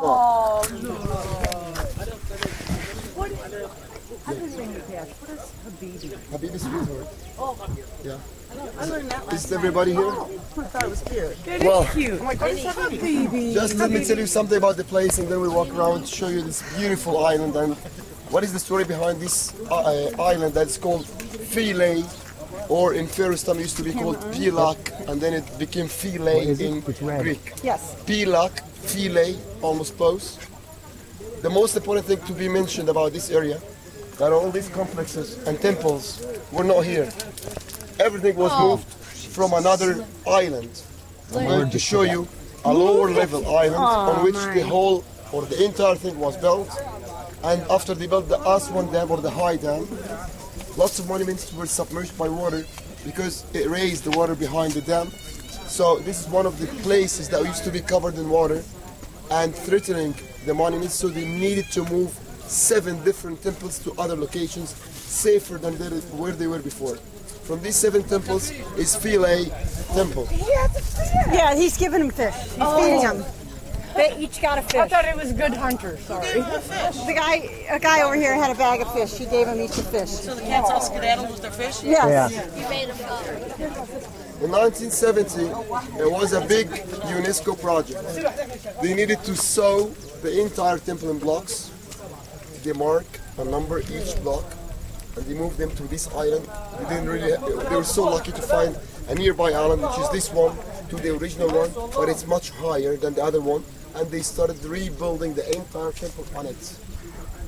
spot. I didn't mean to ask. What is Habibi? Habibi sweetheart. Yeah. I learned that last Is everybody here? I thought it was cute. It Well, is cute. I'm like, what is Habibi? Just let me tell you something about the place, and then we'll walk around to show you this beautiful island. And what is the story behind this island that's called Philae, or in Pharaoh's used to be called Pilak, and then it became Philae in Greek. Yes. Pilak, Philae, almost close. The most important thing to be mentioned about this area, that all these complexes and temples were not here. Everything was moved from another island. I'm going to show you a lower level island on which the whole or the entire thing was built. And after they built the Aswan Dam or the High Dam, lots of monuments were submerged by water because it raised the water behind the dam. So this is one of the places that used to be covered in water and threatening the monuments, so they needed to move 7 different temples to other locations safer than where they were before. From these 7 temples is Philae Temple. Yeah, he's giving him fish. He's feeding them. They each got a fish. I thought it was good hunter. Sorry. A guy over here had a bag of fish. He gave him each a fish. So the cats all skedaddled with their fish? Yes. In 1970, there was a big UNESCO project. They needed to sew the entire temple in blocks. They mark a number each block, and they moved them to this island. They were so lucky to find a nearby island, which is this one, to the original one, but it's much higher than the other one. And they started rebuilding the entire temple on it.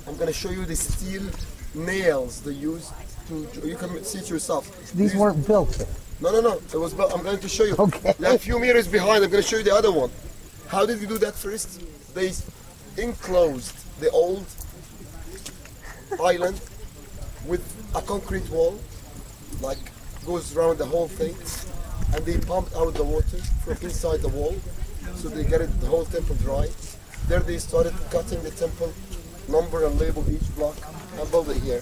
I'm going to show you the steel nails they used to. You can see it yourself. These weren't built. No. It was built. I'm going to show you. Okay. Like a few meters behind, I'm going to show you the other one. How did they do that first? They enclosed the old island with a concrete wall, like goes around the whole thing, and they pumped out the water from inside the wall, so they get the whole temple dry. There they started cutting the temple, number and label each block, and build it here.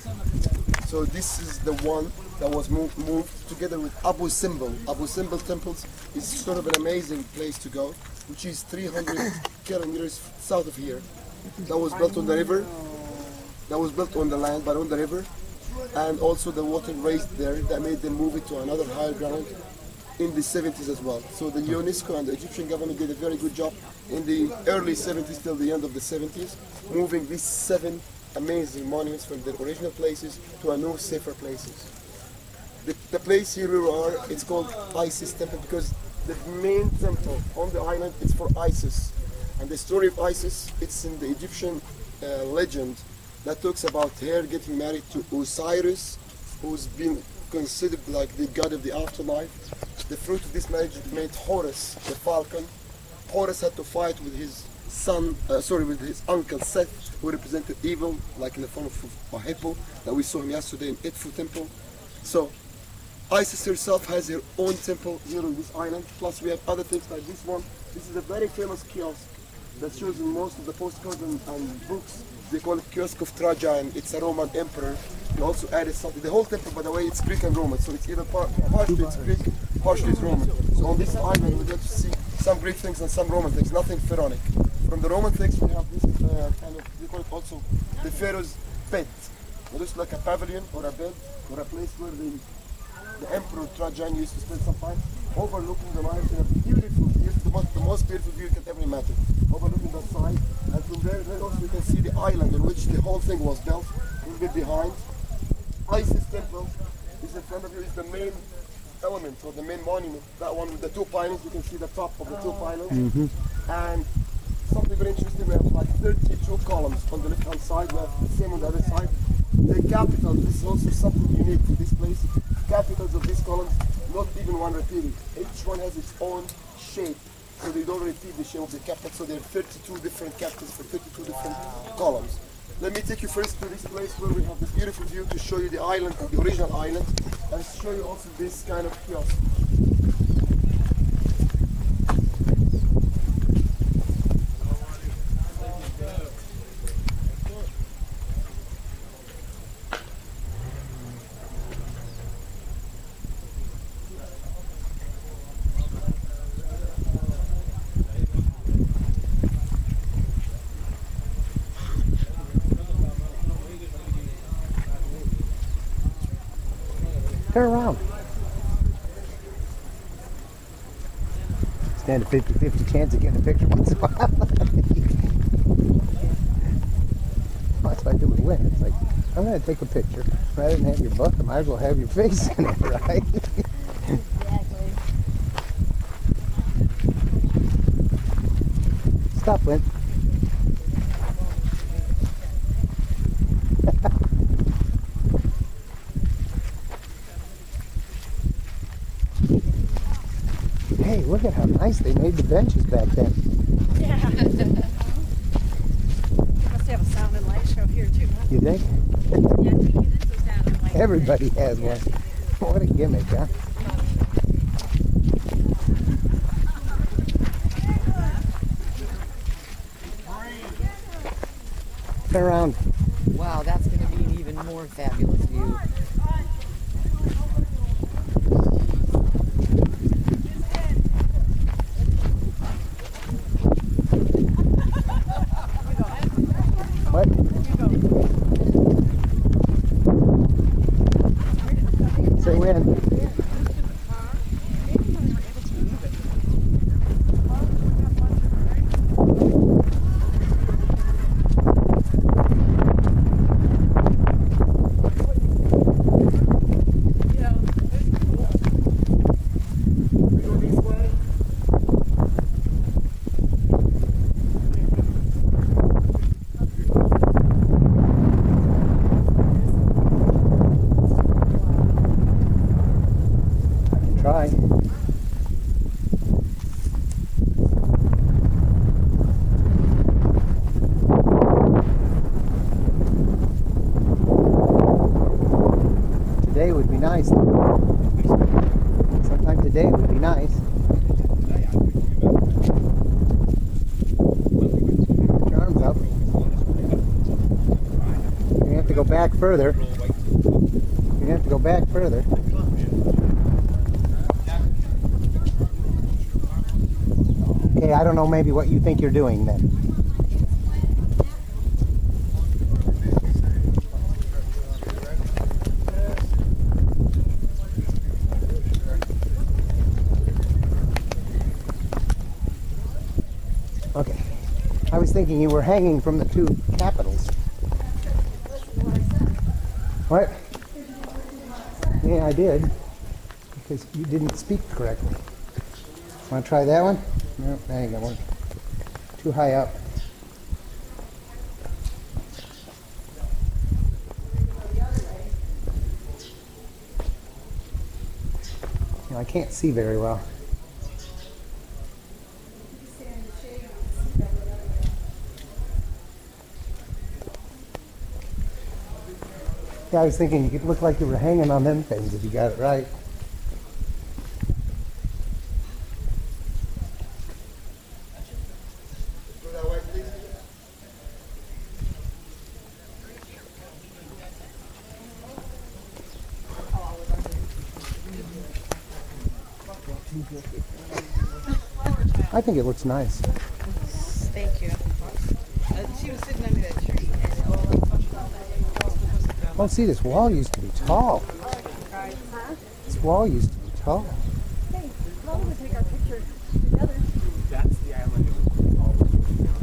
So this is the one that was moved together with Abu Simbel. Abu Simbel temples is sort of an amazing place to go, which is 300 kilometers south of here. That was built on the river. That was built on the land, but on the river. And also the water raised there, that made them move it to another higher ground in the 70s as well. So the UNESCO and the Egyptian government did a very good job in the early 70s till the end of the 70s, moving these 7 amazing monuments from their original places to a new, safer places. The place here we are, it's called Isis Temple because the main temple on the island is for Isis. And the story of Isis, it's in the Egyptian legend that talks about her getting married to Osiris, who's been considered like the god of the afterlife. The fruit of this marriage made Horus, the falcon. Horus had to fight with his with his uncle Seth, who represented evil, like in the form of a hippo that we saw him yesterday in Edfu Temple. So Isis herself has her own temple here on this island. Plus we have other things like this one. This is a very famous kiosk that shows in most of the postcards and books. They call it Kiosk of Trajan. It's a Roman emperor. He also added something. The whole temple, by the way, it's Greek and Roman. So it's either partially it's Greek, partially it's Roman. So on this island we get to see some Greek things and some Roman things, nothing pharaonic. From the Roman things we have this kind of, they call it also the pharaoh's bed. It looks like a pavilion or a bed or a place where the emperor Trajan used to spend some time overlooking the Nile in a beautiful view, the most beautiful view you can ever imagine. Overlooking that side, and from there also we can see the island on which the whole thing was built. A little bit behind. Isis Temple is in front of you, is the main element or the main monument. That one with the 2 pylons, you can see the top of the 2 pylons. And something very interesting, we have like 32 columns on the left hand side, we have the same on the other side. The capitals, this is also something unique to this place. Capitals of these columns, not even one repeated. Each one has its own shape, so they don't repeat the shape of the capital. So there are 32 different capitals for 32 different columns. Let me take you first to this place where we have this beautiful view to show you the island, the original island, and show you also this kind of kiosk. Turn around. Stand a 50-50 chance of getting a picture once in a while. That's what I do with Lynn. It's like, I'm going to take a picture. Rather than have your butt, I might as well have your face in it, right? Exactly. Stop, Lynn. Hey, look at how nice they made the benches back then. Yeah. Must have a sound and light show here too, huh? You think? Yeah, we get into sound and light. Everybody has one. What a gimmick, huh? Turn around. Wow, that's going to be an even more fabulous view. What? Say when. Try. Today would be nice. Sometime today would be nice. Put your arms up. You have to go back further. You have to go back further. Okay, I don't know maybe what you think you're doing then. Okay. I was thinking you were hanging from the two capitals. What? Yeah, I did. Because you didn't speak correctly. Want to try that one? No, there you go. One. Too high up. You know, I can't see very well. Yeah, I was thinking you could look like you were hanging on them things if you got it right. I think it looks nice. Thank you. She was sitting under that tree. Oh, see, this wall used to be tall. This wall used to be tall. Hey, why don't we take our picture together? That's the island.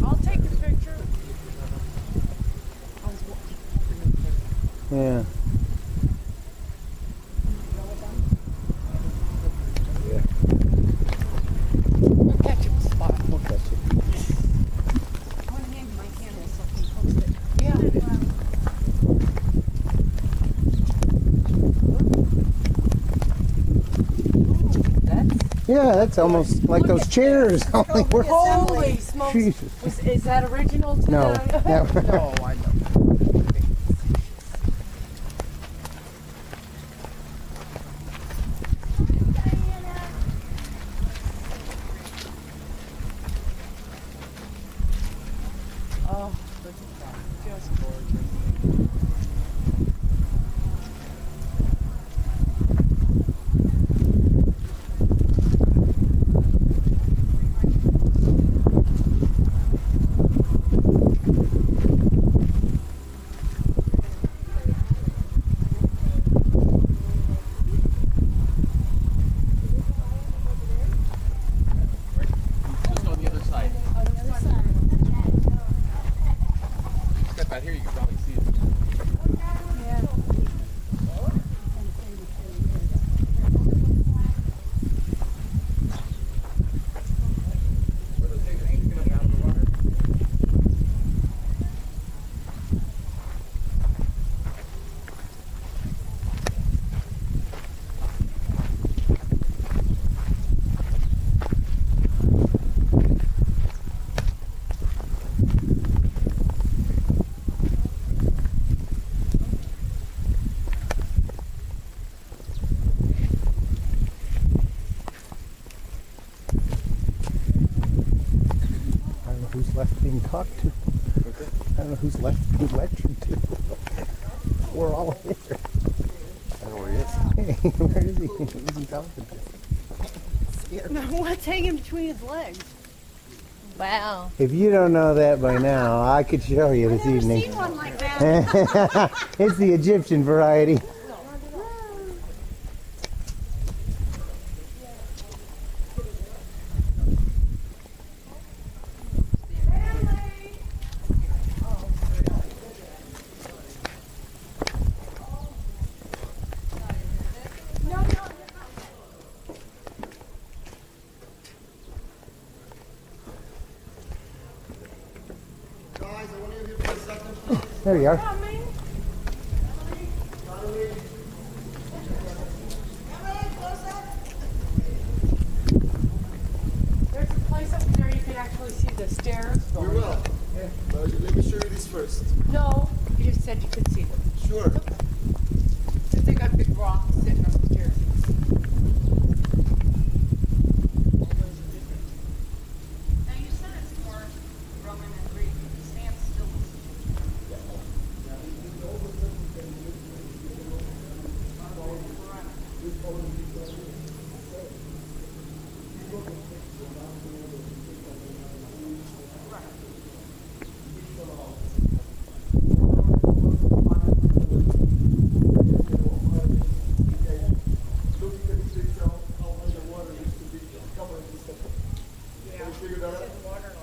I'll take the picture. Yeah. We'll catch it with spot. We'll catch it. One hand in my camera so I can post it. Yeah, that's almost like those chairs. Only we're Holy smokes. Jesus. Is that original to No. the... No. I know. Oh, look at that. Just gorgeous. side here, you can probably see it. Who's left being talked to? I don't know who's left being lectured to. We're all here. I know where he is. Hey, where is he? Who's he talking to? No, what's hanging between his legs? Wow. If you don't know that by now, I could show you this Never evening. seen one like that. It's the Egyptian variety. Guys, I want you here for a second. There you are. There's a place up there you can actually see the stairs. We will. Let me show you this first. No, you just said you could see them. Sure. Since they got big rocks sitting on the stairs. Now you said it's more Roman and Greek. Stand still.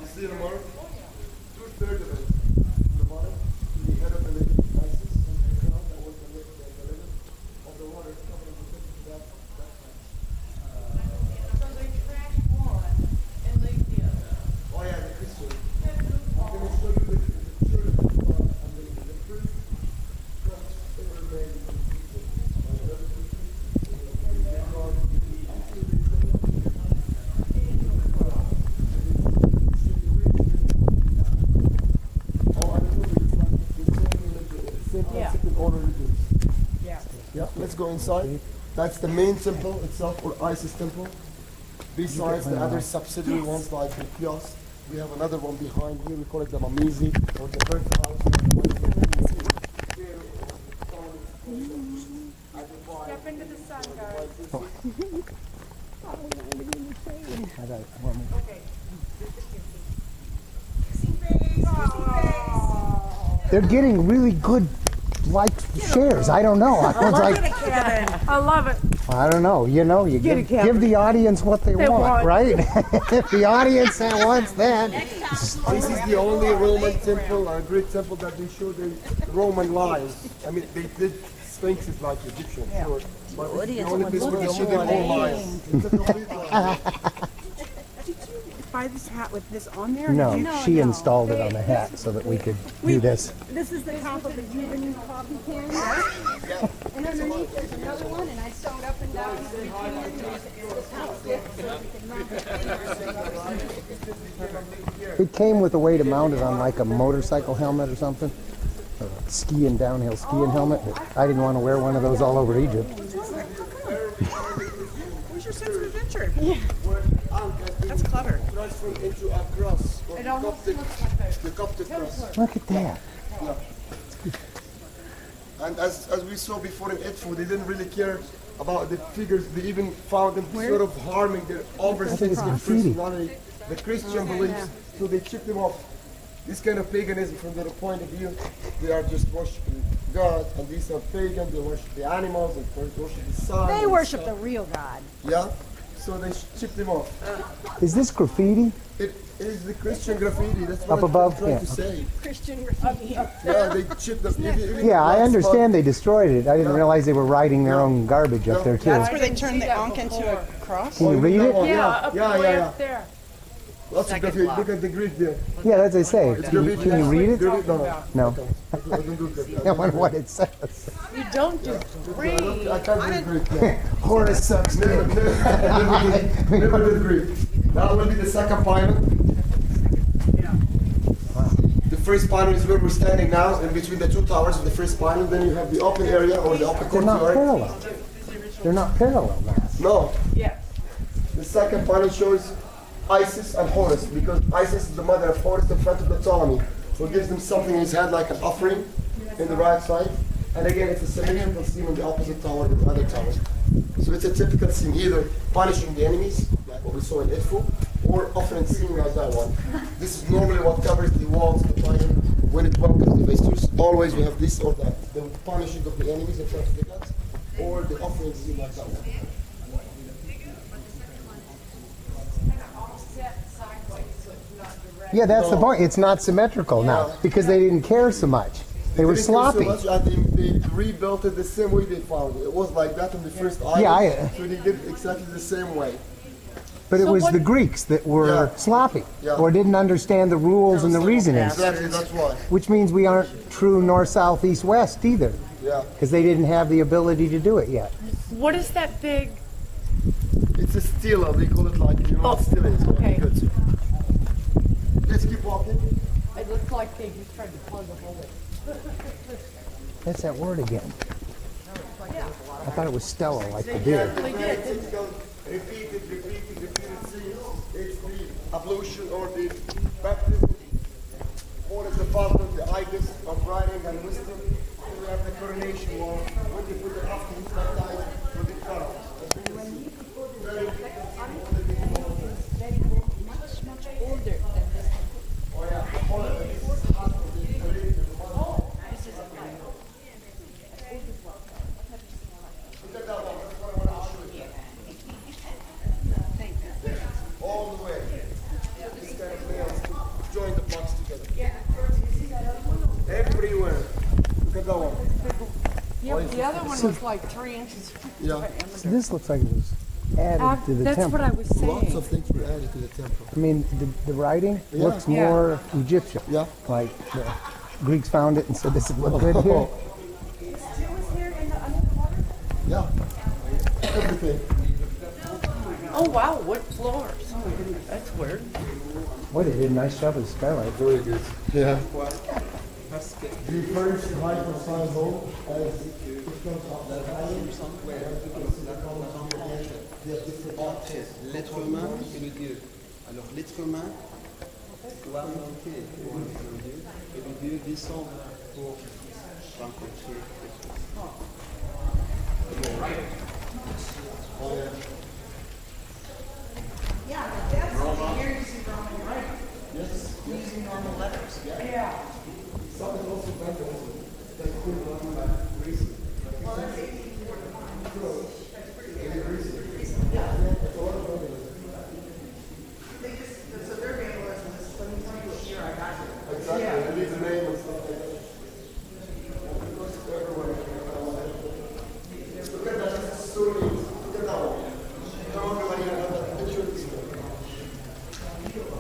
You see the mark? 2/3 of it in the bottom, the head of the lake rises on the ground. That was the limit of the water covering the tip of that patch. So they trashed one and laid the other. Oh yeah, the crystal. I'm going to show you the church and the first crust ever made from crystal. Another crystal. Yeah, let's go inside. That's the main temple itself, or Isis temple. Besides the other subsidiary ones like the kiosk, we have another one behind here. We call it the Mamizi, or the birth house. Step into the sun, guys. They're getting really good shares. I don't know. I was like, I love it. I don't know. You know, you give the audience what they want, right? If the audience wants that. This is the only Roman temple, a Greek temple that they show the Roman lies. I mean, they did Sphinx is like Egyptian, sure. But it's the only place where they show their own lies. It's a complete lie. Buy this hat with this on there? No, she installed it on the hat so that we could do this. This is the top of the Cuban coffee can. And underneath there's another one, and I sewed up and down. It came with a way to mount it on like a motorcycle helmet or something. A skiing, downhill skiing helmet. I didn't want to wear one of those all over Egypt. Where's your sense of adventure? That's clever. Transformed into a cross, or It almost looks like the Coptic cross. Look at that. And as we saw before in Edfu, they didn't really care about the figures. They even found them sort of harming their oversensitive personality, the Christian beliefs, so they chipped them off. This kind of paganism, from their point of view, they are just worshiping God, and these are pagan. They worship the animals, they worship the sun. They and worship stuff. the real God. Yeah, so they chipped them off. Is this graffiti? It It's the Christian graffiti. That's what Up above, I'm trying yeah. to say. Christian graffiti. Yeah, they chipped the. Yeah, I understand they destroyed it. I didn't realize they were writing their own garbage up there too. That's where they turned the Ankh into a cross. Can you read it? Yeah. Lots of graffiti. Look at the Greek there. Yeah, that's what I say. Can you read it? No. No. I don't do that. I wonder what it says. You don't do green. I can't do Greek. Yeah. Horace sucks. Never did Greek. Now will be the second panel. The first panel is where we're standing now, in between the two towers of the first panel. Then you have the open area or the open They're not courtyard. parallel. They're not parallel now. No. Yeah. The second panel shows Isis and Horus, because Isis is the mother of Horus, the friend of the Ptolemy, who gives them something in his hand like an offering in the right side. And again, it's a symmetrical scene on the opposite tower with the other tower. So it's a typical scene, either punishing the enemies, like what we saw in Edfu, or offering scene like that one. This is normally what covers the walls of the planet when it welcomes the visitors. Always we have this or that, the punishing of the enemies in front of the gods, or the offering scene like that one. Yeah, that's the point. It's not symmetrical now because they didn't care so much. They were didn't care sloppy. So much, and they rebuilt it the same way they found it. It was like that on the first island. Yeah, so they did exactly the same way. But it was the Greeks that were sloppy or didn't understand the rules and the reasonings, Exactly, that's why. which means we aren't true north, south, east, west either Yeah. because they didn't have the ability to do it yet. What is that big? It's a stela, they call it like, you know what stela is. okay. Good. Let's keep walking. It looks like they just tried to plug a hole in. That's that word again. I thought it was Stella, like the beer. Repeated scenes. It's the ablution or the baptism. Or is the father of the ibis of writing and wisdom. And we have the coronation wall. When you put it after he's baptized with the crown. Very Much older than this. Oh yeah. All of this is half of the Look at that one. That's what I want to show you. All the way. This kind of nails to join the blocks together. Everywhere. Look at that one. Yeah, but the other one was like 3 inches. Yeah. So this looks like it was added to the That's temple. what I was Lots saying. of things were added to the temple. I mean, the writing looks Yeah. more Egyptian. Yeah. Like the Greeks found it and said this would look good here. Yeah. Everything. Oh wow, wood floors. That's weird. Boy, they did a nice job with the skylight. Very good. Yeah. The first hypersonic home as it comes off the island. L'être humain et le Dieu. Alors l'être humain doit monter pour le Dieu et le Dieu descend pour rencontrer Exactly. It needs a name and stuff like that. Look at that. This is so neat. Look at that one. I don't know why you have that picture of this one.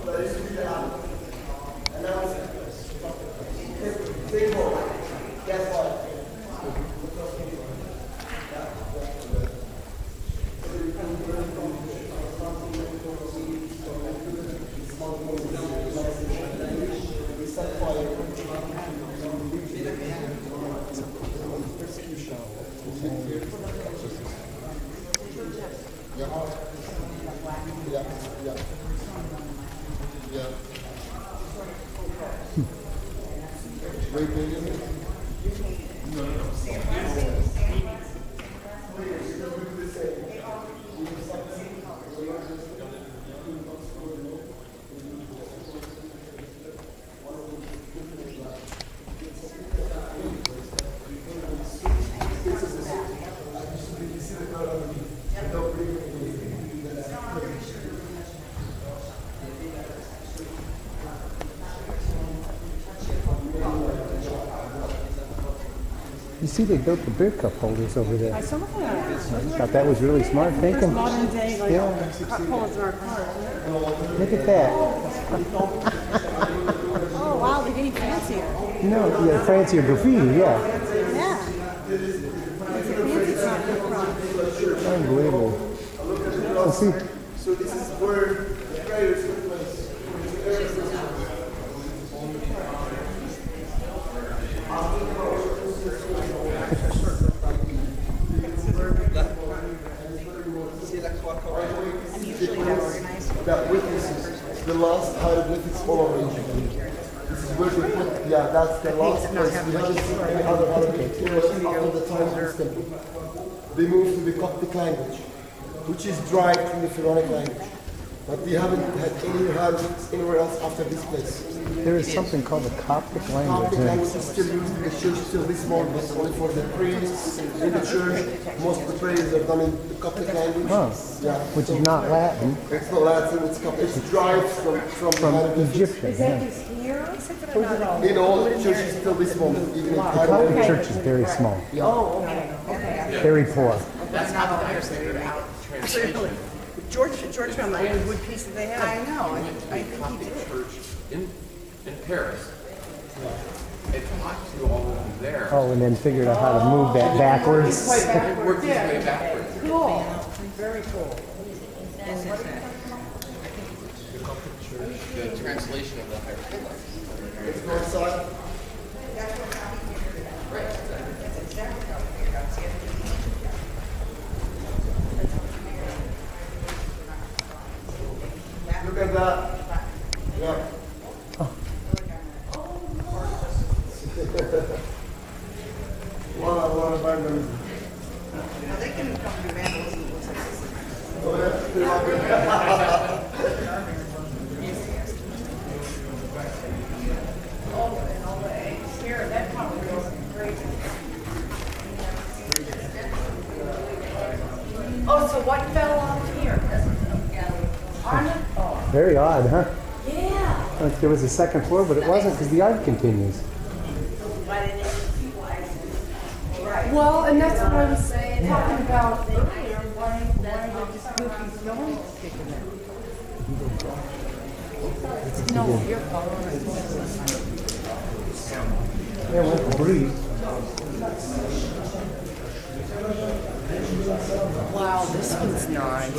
That used to be the island. And now it's big hole. Guess what? Yeah. Very big, isn't it? You see, they built the beer cup holders over there. I saw that. Thought that was really smart thinking. Modern day, like, Yeah. cup holders in our car. Look at that. Oh, wow, they're getting fancier. No, yeah, fancier graffiti, yeah. Yeah. It's a fancy top in front. Unbelievable. Let's see. So this is where the prayers took place. That witnesses, the last hieroglyphics all over Egypt. This is where they put, yeah, that's the last place. We haven't seen any other hieroglyphics after the time of this temple. They moved to the Coptic language, which is derived from the Pharaonic language. But we haven't had any hieroglyphics anywhere else after this place. There is something called the Coptic language. Coptic language is still used in the church till this moment, but only for the priests in the church. Most of the prayers are done in the Coptic language. Huh. Yeah. Which is not Latin, It's not Latin, it's Coptic. It's derived from from hieroglyphics. Egyptian. Yeah. In all churches till this moment, even in The Coptic Thailand. church is very small, Oh, okay, okay. very poor. That's not the translated out translation. George found the only wood piece that they had. I know. Coptic church in Paris. It talked to all of them there. Oh, and then figured out how to move that backwards. It worked its way backwards. Cool. Very cool. The translation of the hieroglyphics. It's north side. Look at that. Yeah. lot of vandalism. They can come to vandalism. Oh, yeah? Here, that property is great. Oh, so what fell off here? On it? Oh. Very odd, huh? Yeah. Like there was a second floor, but it wasn't because the art continues. Well, and that's what I was talking about earlier. Why they just move these stones sticking there? No, you're following. Yeah, well, breathe. Wow, this one's nice.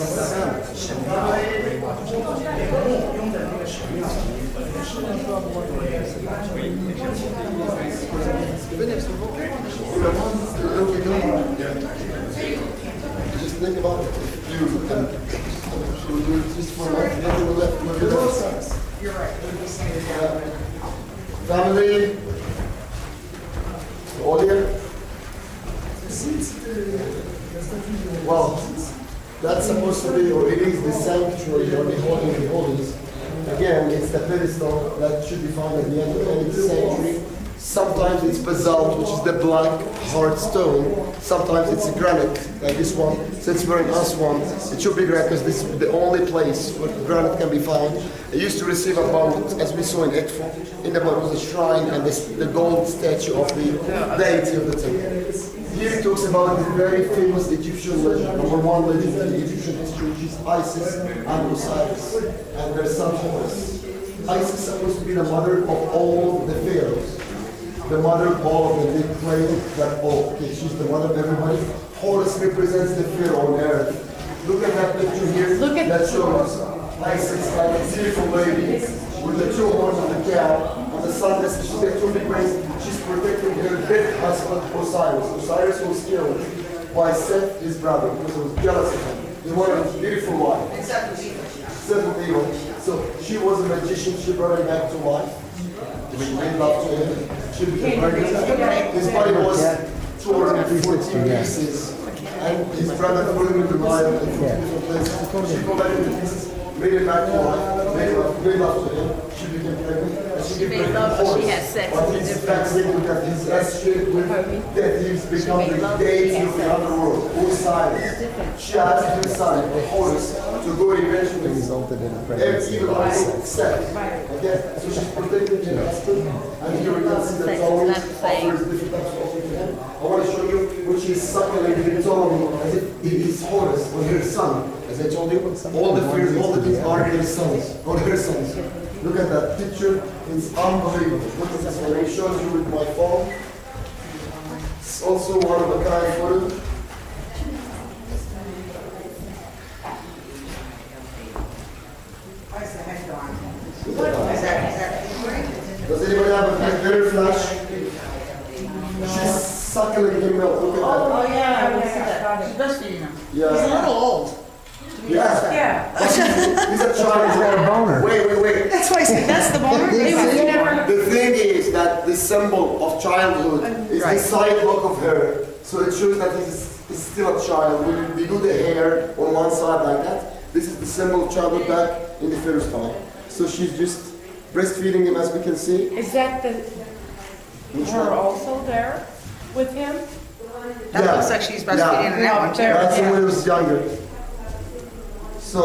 Just think about it. You and you do it just for life, then you left with the left. You're right. Family, all here. Well, that's supposed to be, or it is the sanctuary or the holy of holies. Again, it's the pedestal that should be found at the end of any sanctuary. Sometimes it's basalt, which is the black hard stone. Sometimes it's granite, like this one. Since we're in Aswan, it should be granite because this is the only place where granite can be found. It used to receive about, as we saw in Edfu, in the was a shrine and the gold statue of the deity of the temple. Here it talks about the very famous Egyptian legend, number one legend in Egyptian history, which is Isis and Osiris, and their son Horus. Isis is supposed to be the mother of all the pharaohs. The mother of all of them, they claim that, oh, okay, she's the mother of everybody. Horus represents the pharaoh on earth. Look at that picture here. Look at that shows Isis like a beautiful lady with the two horns of the cow. And the sun, she's got two big rings. She's protecting her dead husband Osiris. Osiris was killed by Seth, his brother, because he was jealous of him. He wanted a beautiful wife. Seth was evil. So she was a magician. She brought him back to life. She made love to him. She became pregnant. His body was torn into 14 pieces. And his brother threw him in the Nile in different places. She collected the pieces, made it back to life, made love to him. She became pregnant. And she became pregnant. She had sex But with he's vaccinated that he's associated with that he's become the deity of the underworld, Osiris. She asked her son, Horus, to go eventually. Resulted in a And pregnancy. even I accept. Okay? So she's protecting her husband. And here we can see that Zoe offers different types of offering to him. I want suckling the tongue as if it is Horus or her son. As I told you, all the fears, all the things are their sons or her sons. Look at that picture, it's unbelievable. Look at this one, I showed you with my phone. It's also one of a kind photo. Does anybody have a very flash? She's suckling him milk. Look at that. Oh, yeah, I see that. She's breastfeeding him. Yeah. He's a little old. Yeah. He's a child. He's got a boner. Wait. That's why I said that's the boner. The thing is that the symbol of childhood is the side look of her. So it shows that he's still a child. When we do the hair on one side like that, this is the symbol of childhood back in the first time. So she's just breastfeeding him, as we can see. Is that her also there with him? That looks like she's breastfeeding in that one too. That's when he was younger. So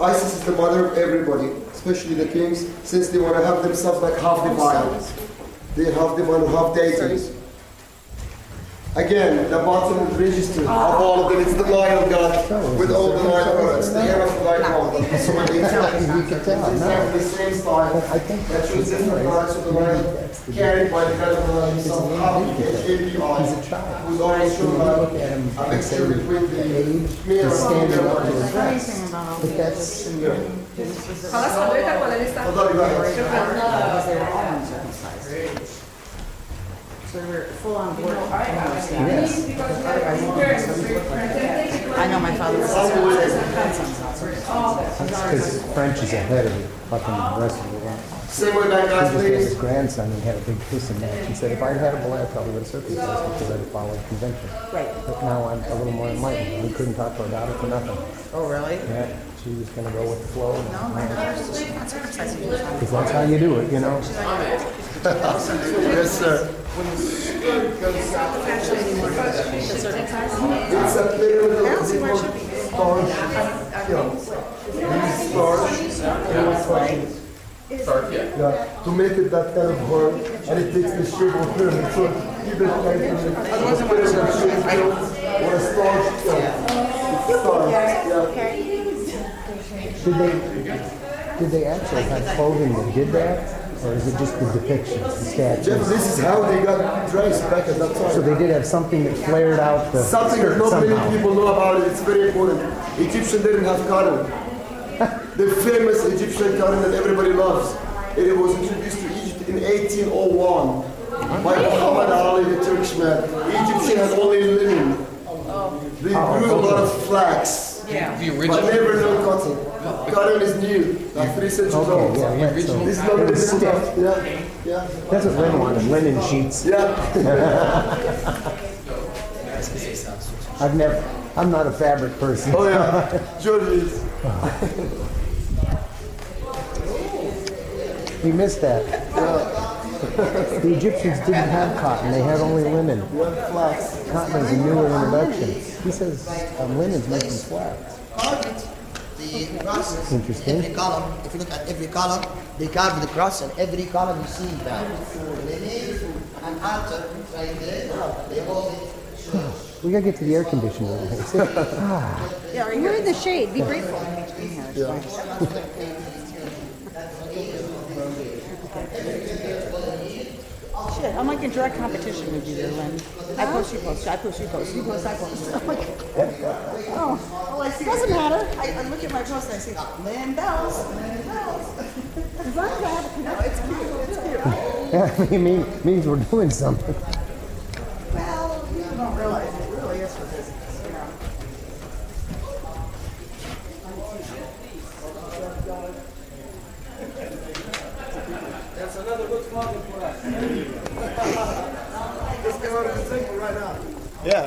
Isis is the mother of everybody, especially the kings, since they want to have themselves like half divine. They half divine, half deities. Again, the bottom register of all of them, it's the line of God with all the line products, the hair of the line God. So when they tell you can tell, it's exactly the same style. That shows different parts of the line carried by the God of the line himself, H-A-B-I, who's always shown like a mixture between the male and female. But that's, خلاص حضرتك ولا لسه؟ اتفضلي بقى. So we're full on board. yes. I know my father was Because French is ahead of the fucking rest of the world. Same way back, He guys, just had his please. grandson, he had a big kissing match. He said, if I'd had a boy, I probably would have circumcised him because I'd have followed convention. Right. But now I'm a little more enlightened. We couldn't talk to our daughter for nothing. Oh, really? Yeah, she was going to go with the flow. No, my daughter's still not circumcised. Because that's how you do it, you know? Yes, sir. It's a little I don't see why it should be. starch, Start, yeah. yeah, to make it that kind of hard, and it takes the shape of pyramid. So either kind of or a starch, it's starch, yeah. Did they actually have clothing that did that? Or is it just the depictions, the Jeff, statues? this is how they got dressed back at that time. So they did have something that flared out the Something that skirt not many somehow. people know about it, it's very important. Egyptians didn't have cotton. The famous Egyptian cotton that everybody loves. It was introduced to Egypt in 1801 by Muhammad Ali, the Turkish man. Egyptians had only linen. They grew a lot of flax. Yeah. The But original. never no cotton. Cotton is new, like 3 centuries old. Okay, yeah, so This is not it was really stiff. Yeah. That's what Lynn wanted, linen sheets. Yeah. I'm not a fabric person. Oh yeah. George is. You missed that. The Egyptians didn't have cotton, they had only linen. Flax. Cotton is a newer introduction. He says linen's making flax. The crosses. Interesting. Every column, if you look at every column, they carve the cross, and every column you see that. They made an altar right there. They hold it. We gotta get to the air conditioner. Yeah, you're in the shade. Be grateful. Shit, I'm like in direct competition with you there, Lynn. I post, you post, I post, you post, you post, I post. I'm like, oh, well, I see. Doesn't matter. I look at my post and I see, Lynn Bells, Lynn Bells. As long as I have a connection, it's cute, it's cute. Yeah, it means we're doing something. Well, people don't realize it really is for business, you know. That's another good problem for us. Let's get out of the table right now. Yeah.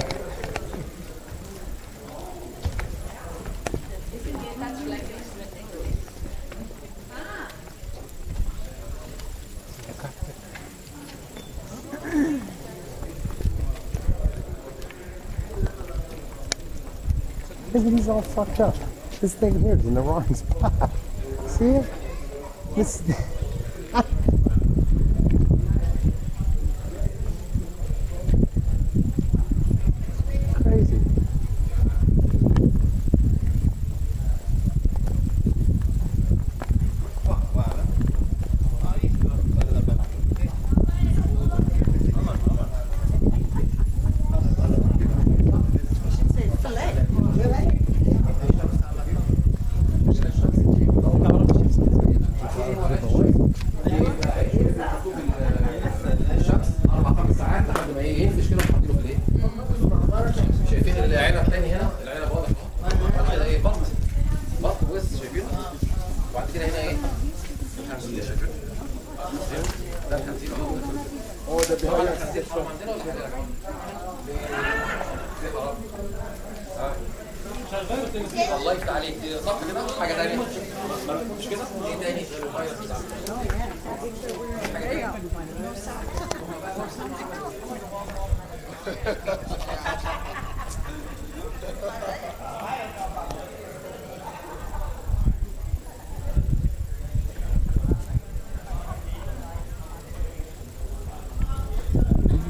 Look at he's all fucked up. This thing here is in the wrong spot. See it? This. the behind us. الله يفتح عليك دي صح كده حاجه ثانيه مش كده ايه تاني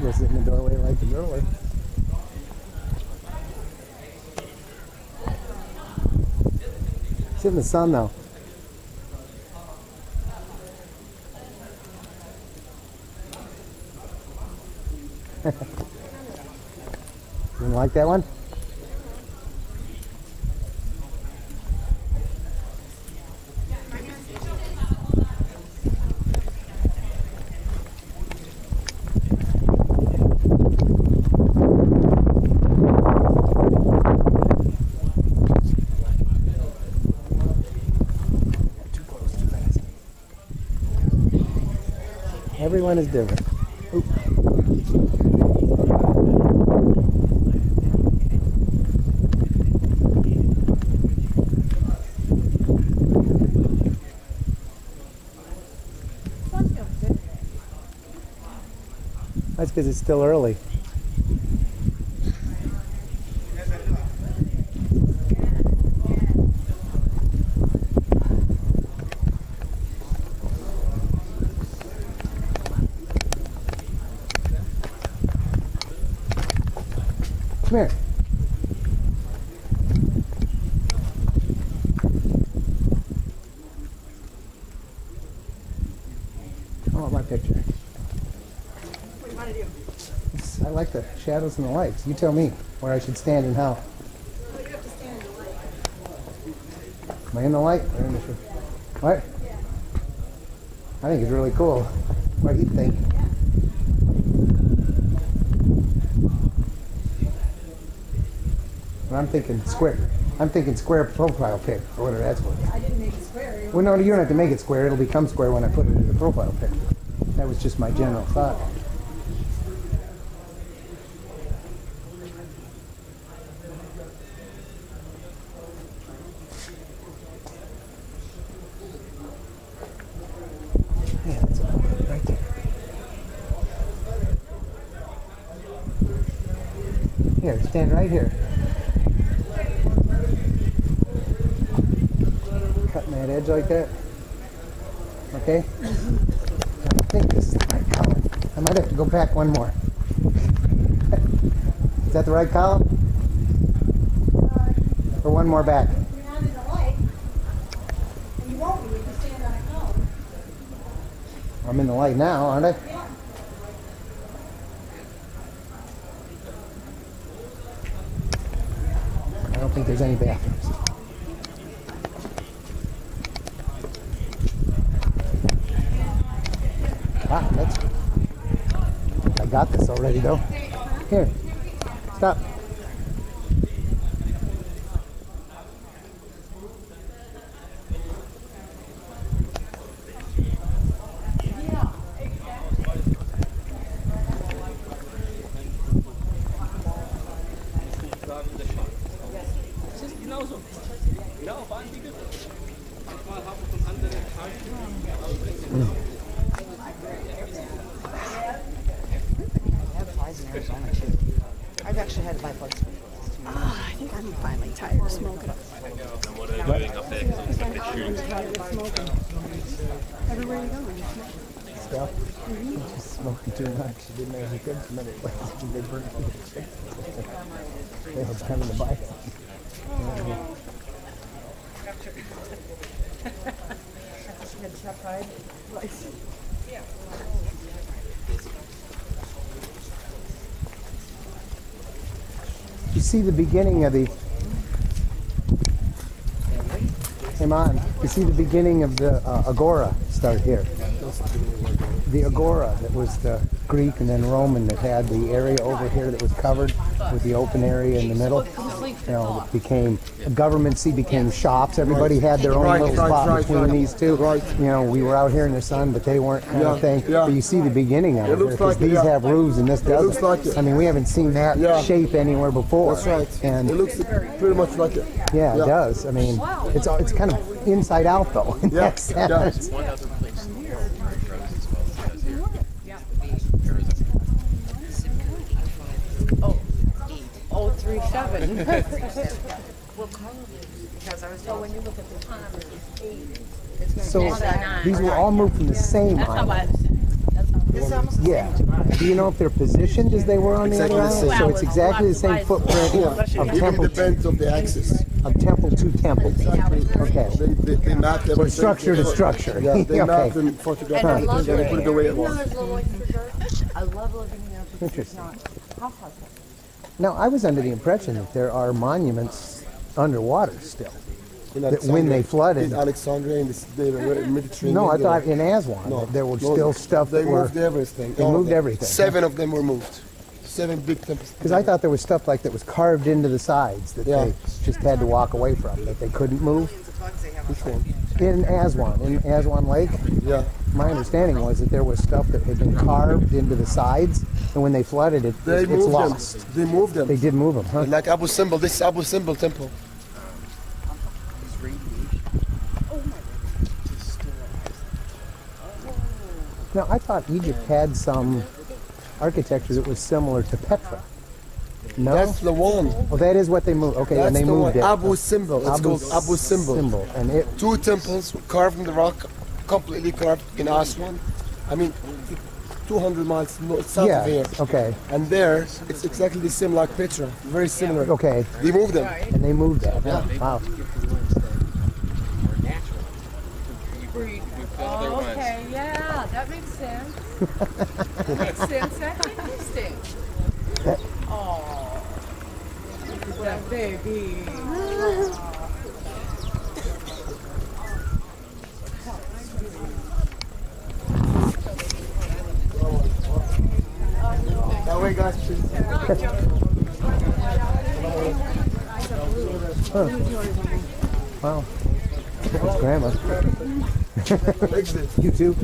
You sit in the doorway like the doorway. Sit in the sun though. You like that one? Everyone is different. Oop. That's because it's still early. Come here. Oh, my picture. What do you want to do? I like the shadows and the lights. You tell me where I should stand and how. Well, you have to stand in the light. Am I in the light or in the shade? What? I think it's really cool. What do you think? Well, I'm thinking square. I'm thinking square profile pic or whatever that's what. I didn't make it square. Well, no, you don't have to make it square. It'll become square when I put it in the profile picture. That was just my general thought. Yeah, that's a photo right there. Here, stand right here. Cutting that edge like that. Okay? I think this is the right column. I might have to go back one more. Is that the right column? Or one more back? You're not in the light. And you won't be if you stand on a column. I'm in the light now, aren't I? Yeah. I don't think there's any bathrooms. Ah, that's. I got this already though. Here, stop. I've actually had bipolar. I think I'm finally tired of smoking. Everywhere you go, you smoke. Stuff. Just smoking too much. She didn't know she could smoke it. They burned it. They were having to buy some. You see the beginning of the Ayman, you see the beginning of the agora start here. The agora that was the Greek and then Roman that had the area over here that was covered with the open area in the middle. it became governments became shops. Everybody had their own little spot between these two. We were out here in the sun, but they weren't kind of thing. But you see the beginning of it, because these have roofs and this doesn't. I mean, we haven't seen that shape anywhere before. That's right. And it looks pretty much like it. Yeah, it does. I mean, it's kind of inside out though. In that sense. One other place in New York where it grows as well as it does here. Oh, 37. So these were all moved from the same island. Yeah. Do you know if they're positioned as they were on the other island? So it's exactly the same footprint of Even temple depends on the axis. of temple to temple. Okay. They mapped So everything. structure to structure. Yeah, they Okay. mapped and photographed everything and put it the way it was. I love living there because Interesting. it's not hot. Now, I was under the impression that there are monuments underwater still. In That when Alexandria- they flooded. in Alexandria in the Mediterranean. No, I they thought were- in Aswan No, that there were no, still stuff They that were. moved everything. They all of moved them. everything. 7 of them were moved. 7 big temples. Because I thought there was stuff like that was carved into the sides that they just had to walk away from, that they couldn't move. Which one? In Aswan Lake, Yeah. my understanding was that there was stuff that had been carved into the sides, and when they flooded it, They it's moved lost. them. They moved them. They did move them, huh? Like Abu Simbel. This is Abu Simbel temple. Now, I thought Egypt had some architecture that was similar to Petra. No? That's the one. Oh, that is what they moved. Okay, That's and they the moved one. it. Abu Simbel. It's called Abu Simbel. And it, 2 temples carved in the rock, completely carved in Aswan. I mean, 200 miles south yeah, of here. okay, And there, it's exactly the same like Petra. Very similar. okay. They moved them. And they moved that. Huh? Wow. Oh, okay, yeah, that makes sense. Makes sense. That's interesting. Oh, that baby. That way, guys, please. Wow. That's grandma. Exit. You too?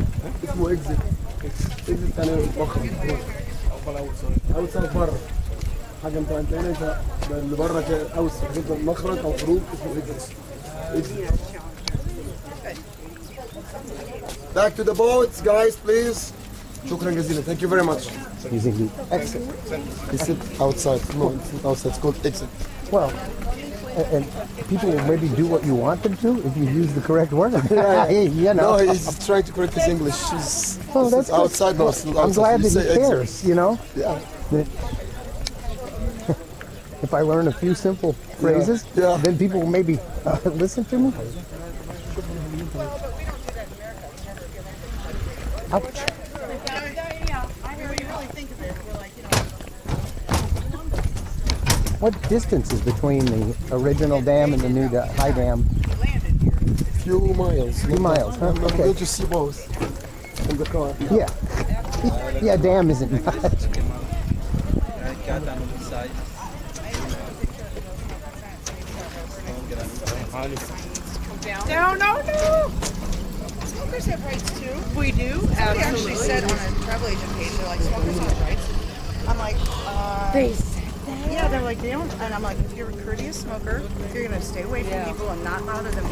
اسمه exit. exit يعني مخرج. اوسع بره. حاجه انت هنا انت اللي بره كده اوسع. انت مخرج او خروج اسمه exit. exit. Back to the boats, guys, please. شكرا جزيلا. Thank you very much. Using the exit. Exit outside. No, it's not outside. It's called exit. Well, and people will maybe do what you want them to if you use the correct word. You know. No, he's trying to correct his English. He's, Oh, this that's is outside. No, it's not outside. I'm glad You that he say exit. cares, you know. Yeah. That if I learn a few simple phrases, Yeah. then people will maybe listen to me. Ouch. What distance is between the original dam and the new high dam? Few miles. Few miles, huh? I'm Okay. going to see both in the car. Yeah. Yeah, dam isn't much. No, no, no. Smokers have rights too. We do. They actually said on a travel agent page, they're like, smokers have rights. I'm like, They said that. yeah, they're like, they don't. And I'm like, if you're a courteous smoker, if you're going to stay away from people and not bother them,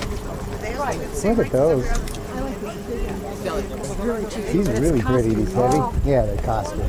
they have like the same Look at rights as those. every other. These are really pretty, these heavy. Yeah, they cost me.